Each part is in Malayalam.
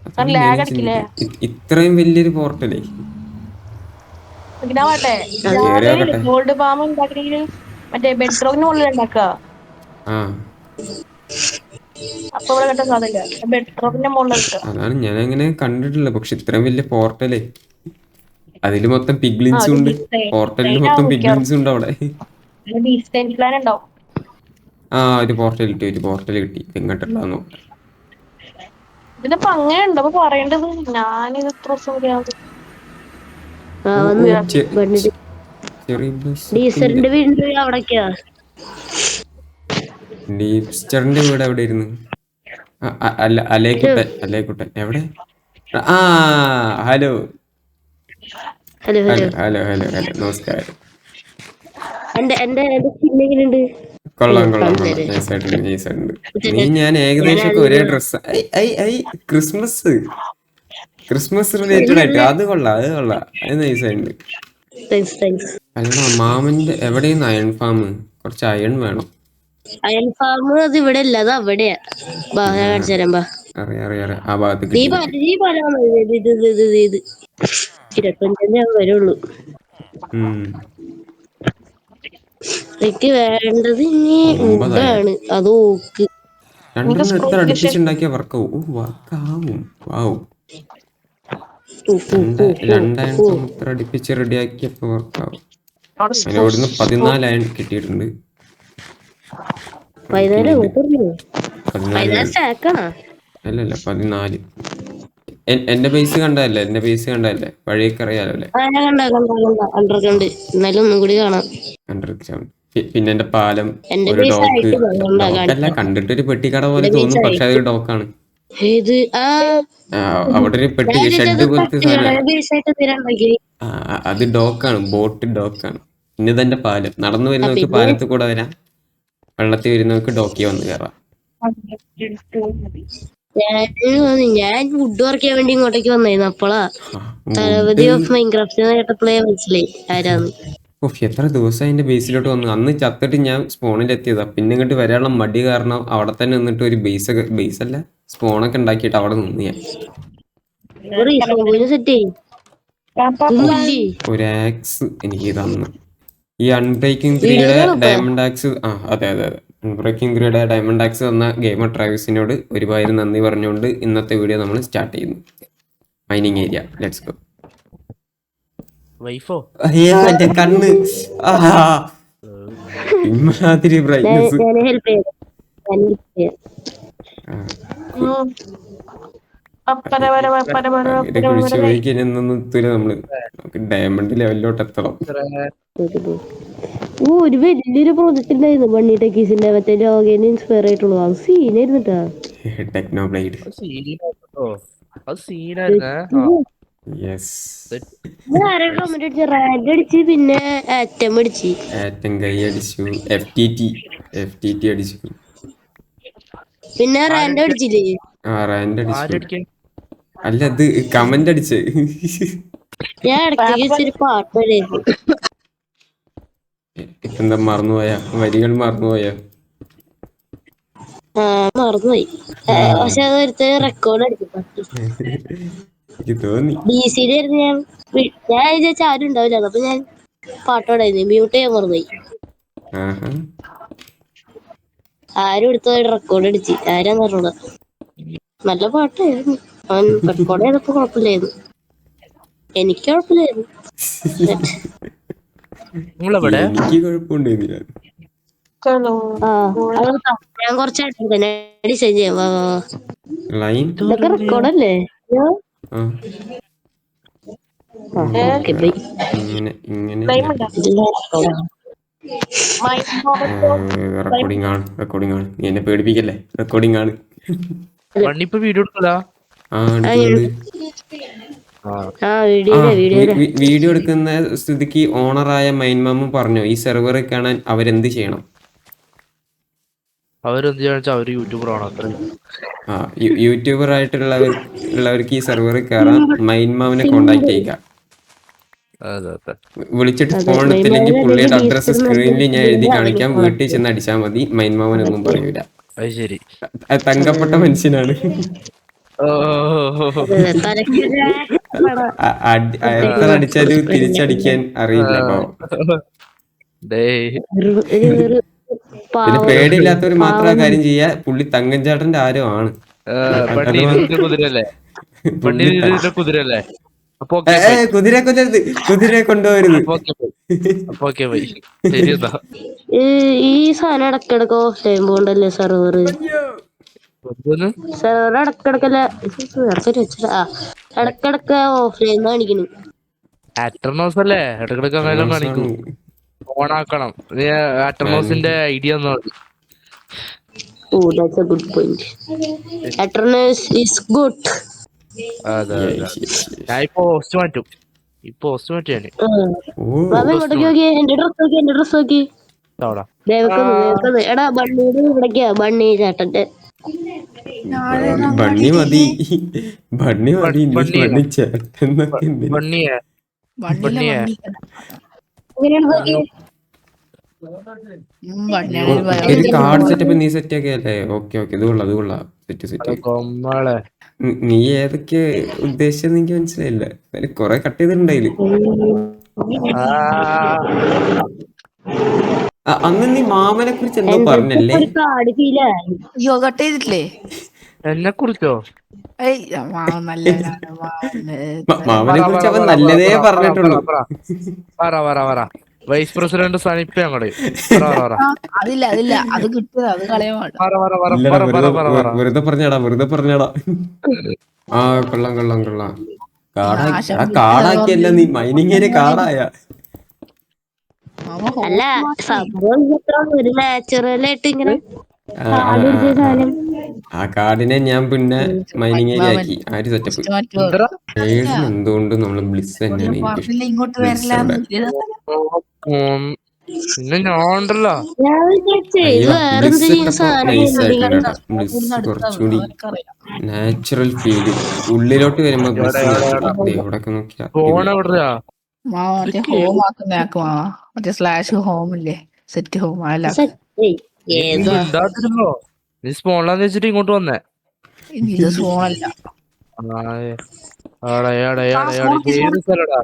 അതാണ് ഞാൻ ലാഗ് അടിക്കില്ലേ? ചിന്തിക്കുന്നത്, ഇത്രയും വലിയൊരു പോർട്ടലേ. ഇതിനാവട്ടെ കേറി ജാവയില് നോക്കട്ടെ. ഗോൾഡ് ബാം ഉണ്ടാക്കണെങ്കില് മറ്റേ ബെഡ്റോക്കിന് മുകളിൽ ഉണ്ടാക്കുക. ആ അപ്പൊ ഇവിടെ കിട്ടാൻ സാധ്യത ബെഡ്റോക്കിന്റെ മുകളിൽ വെക്കുക. അതാണ് ഞാൻ അങ്ങനെ കണ്ടിട്ടില്ല. പക്ഷെ ഇത്രയും വലിയ പോർട്ടലേ, അതില് മൊത്തം ആ പിഗ്ലിൻസും ഒരു ഉണ്ട്. പോർട്ടലിൽ ഡിസൈൻ മൊത്തം ആവും മിക്കവാറും. പിഗ്ലിൻസും ഉണ്ട് അവിടെ. ഡിസൈൻ പ്ലാൻ ഉണ്ടാവും. ആ ഒരു പോർട്ടൽ കിട്ടി, ഒരു പോർട്ടൽ കിട്ടി. എങ്ങോട്ടുള്ള നോക്കട്ടെ. ഇതിനിപ്പോ അങ്ങനെ ഉണ്ടോ അപ്പൊ പറയേണ്ടത്? ഞാനിത് ഇത്ര ദിവസം കൂടിയാവും. ആ ഓ ഓ വന്ന് വന്നിട്ട് ചെറിയ ബ്ലൂസിന്റെ ഡീസറിന്റെ വീടിന്റെ അവിടേക്കാ. ഡീപ്സ്റ്ററിന്റെ വീട് എവിടെ ഇരുന്ന്? അല്ല, അലേക്കുട്ടൻ എവിടെ? ആ hello hello hello. Hello hello hello hello, നമസ്കാരം. എന്റെ സ്കിൻ എങ്ങനെയുണ്ട്? കൊള്ളാം അയ്യോ കൊള്ളാം കൊള്ളാം, കാണിച്ചതേ. നൈസായിട്ടുണ്ട് നൈസായിട്ടുണ്ട്. നീ ഞാൻ ഏകദേശം ഒക്കെ ഒരേ ഞാനത് dress. I I I Christmas Christmas related ആയിട്ട് അത് കൊള്ളാം, അത് കൊള്ളാം, അത് നൈസായിട്ടുണ്ട്. താങ്ക്സ്. അല്ലടാ, മാമന്റെ എവിടെയും അയൺ ഫാം, കുറച്ച് അയൺ വേണം. അയൺ ഫാം അത് ഇവിടെ അല്ല, അത് അവിടെയാ. ബാ ഞാൻ കാണിച്ചു തരാം ബാ. അറിയാം അറിയാം അറിയാം, ആ ഭാഗത്ത് നീ കിട്ടി പാല കിട്ടി. നീ പാല ഇത് 25 വരുള്ളൂ. ഉം. എനിക്ക് വേണ്ടത് ഇനി 9 വുഡാണ്. അത് ഓക്ക്. എനിക്ക് രണ്ടെണ്ണം എടുത്ത് സ്പ്രിംഗ് ഫിഷ് അടുപ്പിച്ചുണ്ടാക്കിയ വർക്കാവും. ഓ വർക്കാവും. വാവും. രണ്ട് അയൺ ഫാം ഇത്ര അടുപ്പിച്ച് റെഡിയാക്കിയപ്പോ വർക്കാവും. അവിടെ അതിന് ഇവിടുന്ന് 14 അയൺ കിട്ടിയിട്ടുണ്ട്. വൈകുന്നേരം നമുക്കിനി ഇത് പറഞ്ഞു 14 വൈകുന്നേരം വേണം. സ്റ്റാക്കാണോ? അല്ലല്ല 14. എന്റെ ബേസ് കണ്ടതല്ലേ, എന്റെ ബേസ് കണ്ടതല്ലേ, വഴിയൊക്കെ അറിയാലോ അല്ലേ? കണ്ട അണ്ടർഗ്രൗണ്ട്. എന്നാലും ഒന്നും കൂടി കാണാം. അണ്ടർഗ്രൗണ്ട്. പിന്നെ എന്റെ പാലം, എന്റെ ഒരു ബേസ് ഡോക്ക്. ആയിട്ടില്ല, അതുകൊണ്ടാ ഡോക്കല്ല, കാണിച്ചത്. കണ്ടിട്ടൊരു പെട്ടിക്കട പോലെ എന്റെ ബേസ് തോന്നും, പക്ഷെ ആയിട്ട് അതൊരു ഡോക്കാണ്. ഏത് ആ അവിടെ ഒരു പെട്ടി ഞാൻ ഷെഡ് പോലത്തെ സാധനം. ബേസ് ആയിട്ട് തീരാണ്ടാക്കി. അത് ഡോക്കാണ്, ബോട്ട് ഡോക്കാണ്. പിന്നെ ഇതെന്റെ പാലം. നടന്നു വരുന്നവർക്ക് പിന്നെ പാലത്തിൽ കൂടെ വരാം, വെള്ളത്തിൽ വരുന്നവർക്ക് ഡോക്കി വന്ന് കയറാം. ഞാൻ വുഡ് വർക്ക് ചെയ്യാൻ വേണ്ടി ഇങ്ങോട്ടേക്ക് വന്നായിരുന്നു. അപ്പോളാ തലവധി വുഡ്. ഓഫ് മൈൻക്രാഫ്റ്റ് കേട്ടപ്പോഴേ മനസ്സിലായി ആരാന്ന്. ഓഹ്, എത്ര ദിവസമായി എൻ്റെ ബേസിലോട്ട് വന്നു. അന്ന് ചത്തിട്ട് ഞാൻ സ്പോണിലെത്തിയതാ. പിന്നെ ഇങ്ങോട്ട് വരാനുള്ള മടി കാരണം അവിടെ തന്നെ നിന്നിട്ട് ഒരു ബേസല്ല, സ്പോണൊക്കെ ഉണ്ടാക്കിയിട്ട് അവിടെ നിന്ന് ഞാൻ. സെറ്റ് ചെയ്യും. ഒരു ആക്സ് എനിക്ക് തന്നു. ഈ അൺബ്രേക്കിംഗ് വീഡിയോ 3യുടെ കാണപ്പാ. Diamond axe. അതെ അതെ അതെ, അൺബ്രേക്കിംഗ് 3യുടെ ഡയമണ്ട് ആക്സ് തന്ന ഗെയിമർ ട്രാവിസിനോട് ഒരുപാട് നന്ദി പറഞ്ഞുകൊണ്ട് ഇന്നത്തെ വീഡിയോ നമ്മൾ സ്റ്റാർട്ട് ചെയ്യുന്നു. Mining area, let's go. വൈഫോ മറ്റേ കണ്ണ്, ഇമാതിരി ബ്രൈറ്റ്നസ്. ഞാൻ ഹെൽപ്പ് ചെയ്യാം. ഇതൊക്കെ ഒഴിച്ച് പോയി കഴിഞ്ഞാൽ എത്തൂല നമ്മള്. നമുക്ക് ഡയമണ്ട് ലെവലിലോട്ട് എത്തണം. ഒരു വലിയൊരു പ്രോജക്റ്റ് ഉണ്ടായിരുന്നു ബണ്ണി ടെക്കീസിന്റെ. മറ്റേ ലോഗിന് ഇൻസ്പയർ ആയിട്ടുള്ളൂ. അത് സീനായിരുന്നിട്ടാ. Technoblade. അത് സീനായിരുന്നേ. യെസ്. ആരൊക്കെ കമന്റ് അടിച്ച് റാങ്ക് അടിച്ച് പിന്നെ ആറ്റം അടിച്ച്. ആറ്റം കൈ അടിച്ചു, FTT അടിച്ചു. പിന്നെ റാൻഡ് അടിച്ചില്ലേ? റാൻഡ് അടിച്ചു. ആരടിക്കാൻ അല്ല, അത് കമന്റ് അടിച്ച്. ഞാൻ ഇടയ്ക്ക് വെച്ചൊരു പാട്ട് വരായിരുന്നു. ഇപ്പൊ എന്താ മറന്നുപോയാ? വരികൾ മറന്നുപോയാ? മറന്നുപോയി. പക്ഷെ അത് ഒരുത്ത റെക്കോർഡ് അടിച്ചു. എനിക്ക് തോന്നി. DC ആയിരുന്നു. ഞാൻ വിചാരിച്ച ആരും ഉണ്ടാവില്ല. അപ്പൊ ഞാൻ പാട്ടോടായിരുന്നു. മ്യൂട്ട് ചെയ്യാൻ മറന്നുപോയി. ആഹാ. ആരും എടുത്ത റെക്കോർഡ് അടിച്ച്. ആരാന്ന് പറഞ്ഞോടാ. നല്ല പാട്ടായിരുന്നു. അവൻ റെക്കോർഡ് ചെയ്തപ്പോ കുഴപ്പമില്ലായിരുന്നു. എനിക്ക് കുഴപ്പമില്ലായിരുന്നു. നിങ്ങളെവിടെ? എനിക്ക് കുഴപ്പമുണ്ടായിരുന്നില്ല. ഞാൻ കുറച്ചായിട്ട് തന്നെ ഡിസൈൻ ചെയ്യാം. ലൈൻ. ഇതൊക്കെ റെക്കോർഡല്ലേ? ഇങ്ങനെ ഇങ്ങനെ റെക്കോർഡിംഗ് ആണ്. നീ എന്നെ പേടിപ്പിക്കല്ലേ, റെക്കോർഡിംഗ് ആണ്. വണ്ണിപ്പോ വീഡിയോ എടുക്കല. എടുക്കുന്നുണ്ട്. വീഡിയോ എടുക്കുന്ന സ്ഥിതിക്ക് ഓണറായ മൈൻമാമും പറഞ്ഞു, ഈ സെർവറിൽ കാണാൻ അവരെന്ത് ചെയ്യണം? അവരെന്ത് ചെയ്യാന്ന് അവര് യൂട്യൂബർ ആണോ? അത്ര യൂട്യൂബർ ആയിട്ടുള്ളവർക്ക് ഈ സെർവറിൽ കയറാം. മൈൻമാമിനെ കോണ്ടാക്ട് ചെയ്യുക. വിളിച്ചിട്ട് ഫോൺ എടുത്തില്ലെങ്കിൽ പുള്ളിയുടെ അഡ്രസ് സ്ക്രീനിൽ ഞാൻ എഴുതി കാണിക്കാം. വീട്ടിൽ ചെന്ന് അടിച്ചാൽ മതി. മൈൻമാമൻ ഒന്നും പറയൂല. അത് ശരി. തങ്കപ്പെട്ട മനുഷ്യനാണ്. ഓ തലക്ക് എത്ര അടിച്ചാലും തിരിച്ചടിക്കാൻ അറിയില്ല അപ്പൊ ഡേയ് പിന്നെ പേടിയില്ലാത്തവർ മാത്രം ആ കാര്യം ചെയ്യാ. പുള്ളി തങ്കഞ്ചാട്ടന്റെ ആരോ ആണ്. പണ്ട് ഇരുന്നിട്ട് കുതിരല്ലേ? പണ്ട് പുള്ളി ഇരുന്നിട്ട് കുതിരല്ലേ? അപ്പൊ കുതിര കൊല്ലരുത്, കുതിരയെ കൊണ്ടുപോകരുത്. ഓക്കെ പോയി. ശരി എന്നാ. ഈ സാധനം ഇടക്കിടക്ക് ഓഫ് ടൈം പോണ്ടല്ലേ സെർവർ? സെർവർ ഇടക്കിടക്കല്ല ഇടക്കിടക്ക് ഓഫ് ലൈൻ കാണിക്കുന്നു. ആറ്റർനോസ് അല്ലേ? ഇടക്കിടക്ക് അങ്ങനെ കാണിക്കൂ. ഓണാക്കണം. ആറ്റർനോസിന്റെ ഐഡിയ ഒന്നും മതി. Oh that's a good point. Aternos is good. അതെ അതെ. ഞാൻ ഇപ്പൊ പോസ്റ്റ് മാറ്റും. ഞാന് ബാബ ഇങ്ങോട്ടേക്ക് നോക്കിയേ. എന്റെ ഡ്രസ് നോക്കി. എടാ ബണ്ണിയുടെ ഇവിടേക്കാ. ബണ്ണി ചേട്ടന്റെ ബണ്ണി മതി, ബണ്ണി മതി. ബണ്ണി ചേട്ടന്നൊക്കെ ബണ്ണിയെ കാർഡ് സെറ്റപ്പ് നീ സെറ്റ് ആക്കിയല്ലേ? ഓക്കെ ഓക്കെ, ഇത് കൊള്ളാം, ഇത് കൊള്ളാം. Set set. കൊമ്മളെ നീ ഏതൊക്കെ ഉദ്ദേശിച്ചെന്ന് എനിക്ക് മനസ്സിലായില്ല. കൊറേ കട്ട് ചെയ്തിട്ടുണ്ടായില്. അന്ന് നീ മാമനെ കുറിച്ച് എന്തോ പറഞ്ഞല്ലേ? അയ്യോ കട്ട് ചെയ്തിട്ടില്ലേ? എന്നെ കുറിച്ചോ? മാമനെ കുറിച്ച് അവൻ നല്ലതേ പറഞ്ഞിട്ടുള്ളൂ. വൈസ് പ്രസിഡന്റ് സനിപ്പ അങ്ങോട്ട് അതില്ല അത് കിട്ടുക, അത് കളയാൻ വെറുതെ പറഞ്ഞാടാ. ആ കൊള്ളാം. കാടാക്കിയല്ല നീ, മൈനിങ്ങിന് കാടായ. അല്ല സംഭവം ഒരു നാച്ചുറലായിട്ട് ഇങ്ങനെ ആ കാടിനെ ഞാൻ പിന്നെ മൈനിങ് ഏരിയ ആക്കി. ആര് സെറ്റപ്പ് എന്തുകൊണ്ട് നമ്മള് ബ്ലിസ് തന്നെയാണ് എനിക്ക് ഇങ്ങോട്ട് വരില്ല. പിന്നെ ഞാനുണ്ടല്ലോ. കുറച്ചുകൂടി നാച്ചുറൽ ഫീല് ഉള്ളിലോട്ട് വരുമ്പോ ബ്ലിസ് എവിടൊക്കെ നോക്കിയാ ഫോൺ എവിടെയാ? മറ്റേ ഹോം ആക്കുന്നയാക്ക് മാവാ. മറ്റേ സ്ലാഷ് ഹോം ഇല്ലേ, സെറ്റ് ഹോം അല്ല. നീ സ്മോളാന്ന് വെച്ചിട്ട് ഇങ്ങോട്ട് വന്നേ. ഇത് ഫോണല്ല. ഏത് സ്ഥലടാ?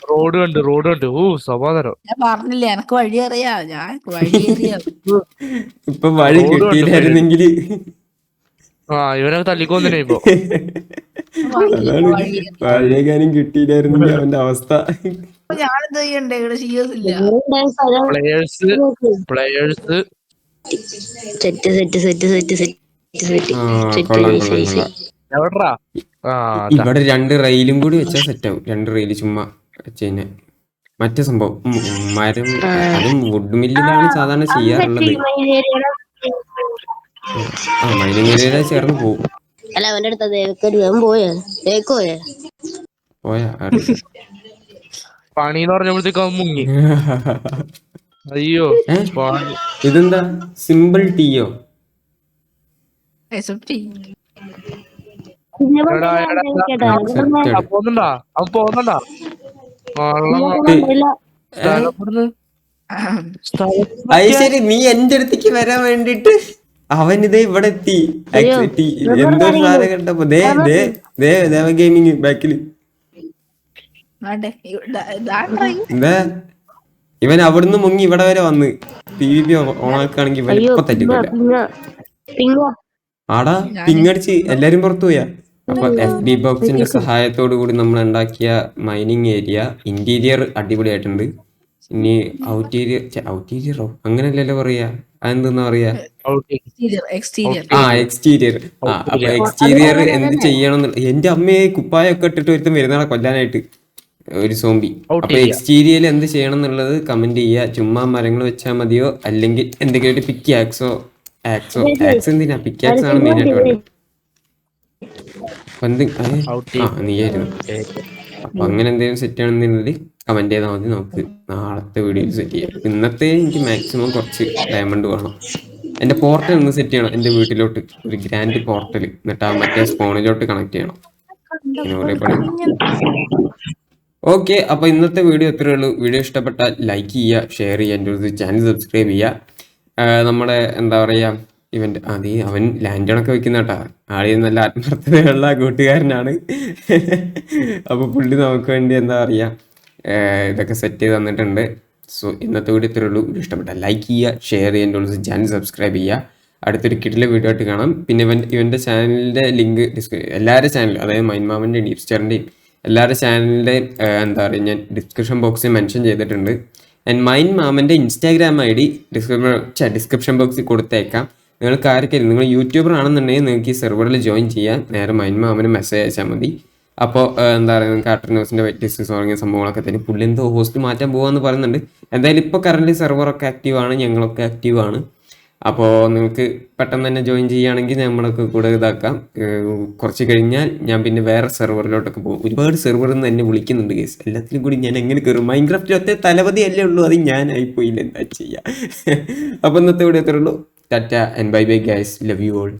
റോഡ് കണ്ട്. സമാധാനം. ഞാൻ പറഞ്ഞില്ലേ എനക്ക് വഴി അറിയാ. ഞാൻ വഴി അറിയാം. ഇപ്പൊ വഴി കിട്ടിയില്ലായിരുന്നെങ്കില് ഇവനൊക്കെ തല്ലിക്കൊന്നിനെ ഇപ്പൊ. അതാണ്, വഴിയെങ്ങാനും കിട്ടിയില്ലായിരുന്നെങ്കിൽ അവന്റെ അവസ്ഥ. ഞാനെന്താ ചെയ്യണ്ടേ? ഇവിടെ ഷിയോസ് ഇല്ല. പ്ലേയേഴ്സ് കൊള്ളാം. ഇവിടെ 2 റെയിലും കൂടി വെച്ചാ സെറ്റ് ആവും. 2 റെയില് ചുമ്മാ വെച്ച് മറ്റേ സംഭവം മരം, അതും വുഡ് മില്ലിലാണ് സാധാരണ ചെയ്യാറുള്ളത്. മൈനിങ് ഏരിയ ചേർന്ന് പോവും. അല്ല അവന്റെ അടുത്ത് പോയാ അറിയില്ല. പണിന്ന് പറഞ്ഞപ്പോഴത്തേക്ക് അവൻ മുങ്ങി. അയ്യോ ഇതെന്താ സിമ്പിൾ ടീയോ? പോകുന്നുണ്ടാ? അവൻ പോകുന്നുണ്ടാ? ശരി, നീ എന്റെ അടുത്തേക്ക് വരാൻ വേണ്ടിട്ട് അവനിതേ ഇവിടെ എത്തി. എന്തോ സാധനം കണ്ടപ്പോ ദേവ ഗെയിമിങ് ബാക്കില് ഇവൻ അവിടുന്ന് മുങ്ങി ഇവിടെ വരെ വന്ന് PvP ഓണാക്കുകയാണെങ്കിൽ ഇവൻ ഇപ്പൊ തെറ്റില്ല. ആടാ പിങ്ങടിച്ച് എല്ലാരും പുറത്തു പോയാ. അപ്പൊ FB ബോക്സിന്റെ സഹായത്തോടു കൂടി നമ്മൾ ഉണ്ടാക്കിയ മൈനിങ് ഏരിയ ഇന്റീരിയർ അടിപൊളിയായിട്ടുണ്ട്. ഇനി ഔട്ടീരിയറോ അങ്ങനെയല്ലല്ലോ പറയാ, അതെന്തെന്നാ പറയാ? എക്സ്റ്റീരിയർ. അപ്പൊ എക്സ്റ്റീരിയർ എന്ത് ചെയ്യണം? എന്റെ അമ്മയെ കുപ്പായൊക്കെ ഇട്ടിട്ട് ഒരുത്തം വരുന്നതാണ് കൊല്ലാനായിട്ട്, ഒരു സോംബി. അപ്പൊ എക്സ്റ്റീരിയറിൽ എന്ത് ചെയ്യണം എന്നുള്ളത് കമന്റ് ചെയ്യുക. ചുമ്മാ മരങ്ങൾ വെച്ചാൽ മതിയോ, അല്ലെങ്കിൽ എന്തെങ്കിലും ഒരു പിക്കാക്സോ എന്തിനാ? പിക്കാക്സ് ആണ് മെയിൻ ആയിട്ട് വേണ്ടത്. നീയായിരുന്നു. അപ്പൊ അങ്ങനെ എന്തെങ്കിലും സെറ്റ് ആണെന്നുണ്ടെങ്കിൽ കമന്റ് ചെയ്താൽ മതി. നമുക്ക് നാളത്തെ വീഡിയോയിൽ സെറ്റ് ചെയ്യാം. ഇന്നത്തെ എനിക്ക് മാക്സിമം കുറച്ച് ഡയമണ്ട് വേണം. എന്റെ പോർട്ടൽ ഒന്ന് സെറ്റ് ചെയ്യണം. എന്റെ വീട്ടിലോട്ട് ഒരു ഗ്രാൻഡ് പോർട്ടൽ, എന്നിട്ട് ആ മറ്റേ സ്പോണിലോട്ട് കണക്ട് ചെയ്യണം. ഓക്കെ, അപ്പൊ ഇന്നത്തെ വീഡിയോ ഇത്രയേ ഉള്ളൂ. വീഡിയോ ഇഷ്ടപ്പെട്ടാൽ ലൈക്ക് ചെയ്യുക, ഷെയർ ചെയ്യുക, എൻ്റെ ചാനൽ സബ്സ്ക്രൈബ് ചെയ്യുക. നമ്മുടെ എന്താ പറയുക, ഇവൻ്റെ അവൻ ലാൻഡണൊക്കെ വെക്കുന്ന കേട്ടാ. ആളി നല്ല ആത്മാർത്ഥതയുള്ള കൂട്ടുകാരനാണ്. അപ്പോൾ പുള്ളി നമുക്ക് വേണ്ടി എന്താ പറയുക ഇതൊക്കെ സെറ്റ് ചെയ്ത് തന്നിട്ടുണ്ട്. സോ ഇന്നത്തെ വീഡിയോ ഇത്രയേ ഉള്ളൂ. ഇഷ്ടപ്പെട്ട ലൈക്ക് ചെയ്യുക, ഷെയർ ചെയ്യുക, ചാനൽ സബ്സ്ക്രൈബ് ചെയ്യുക. അടുത്തൊരു കിട്ടിലെ വീഡിയോ ആയിട്ട് കാണാം. പിന്നെ ഇവൻ്റെ ചാനലിൻ്റെ ലിങ്ക് എല്ലാവരുടെ ചാനൽ, അതായത് മൈൻമാമൻ്റെയും ഡീപ് സ്റ്റാറിൻ്റെയും എല്ലാവരുടെ ചാനലിൻ്റെ എന്താ പറയുക ഞാൻ ഡിസ്ക്രിപ്ഷൻ ബോക്സിൽ മെൻഷൻ ചെയ്തിട്ടുണ്ട്. ആൻഡ് മൈൻഡ് മാമൻ്റെ ഇൻസ്റ്റാഗ്രാം ID ഡിസ്ക്രിപ്ഷൻ ബോക്സിൽ കൊടുത്തേക്കാം. നിങ്ങൾക്ക് ആർക്കെങ്കിലും നിങ്ങൾ യൂട്യൂബർ ആണെന്നുണ്ടെങ്കിൽ നിങ്ങൾക്ക് ഈ സെർവറിൽ ജോയിൻ ചെയ്യാൻ നേരെ മൈൻഡ് മാമന് മെസ്സേജ് അയച്ചാൽ മതി. അപ്പോൾ എന്താ പറയുക നിങ്ങൾക്ക് ആർട്ടർ ന്യൂസിൻ്റെ ഡിസ്കസ് തുടങ്ങിയ സംഭവങ്ങളൊക്കെ തന്നെ. പുള്ളി എന്തോ ഹോസ്റ്റ് മാറ്റാൻ പോകാമെന്ന് പറയുന്നുണ്ട്. എന്തായാലും ഇപ്പോൾ കറൻറ്റ് സെർവറൊക്കെ ആക്റ്റീവാണ്, ഞങ്ങളൊക്കെ ആക്റ്റീവാണ്. അപ്പോൾ നിങ്ങൾക്ക് പെട്ടെന്ന് തന്നെ ജോയിൻ ചെയ്യുകയാണെങ്കിൽ നമ്മളൊക്കെ കൂടെ ഇതാക്കാം. കുറച്ച് കഴിഞ്ഞാൽ ഞാൻ പിന്നെ വേറെ സെർവറിലോട്ടൊക്കെ പോകും. ഒരുപാട് സെർവറിൽ നിന്ന് എന്നെ വിളിക്കുന്നുണ്ട് കേസ്. എല്ലാത്തിലും കൂടി ഞാൻ എങ്ങനെ കയറും? മൈൻക്രാഫ്റ്റിൽ ഒറ്റ തലവധി അല്ലേ ഉള്ളൂ, അത് ഞാനായിപ്പോയില്ല, എന്താ ചെയ്യുക? അപ്പോൾ ഇന്നത്തെ വീഡിയോ എത്രയുള്ളൂ. Tata and bye bye guys, love you all.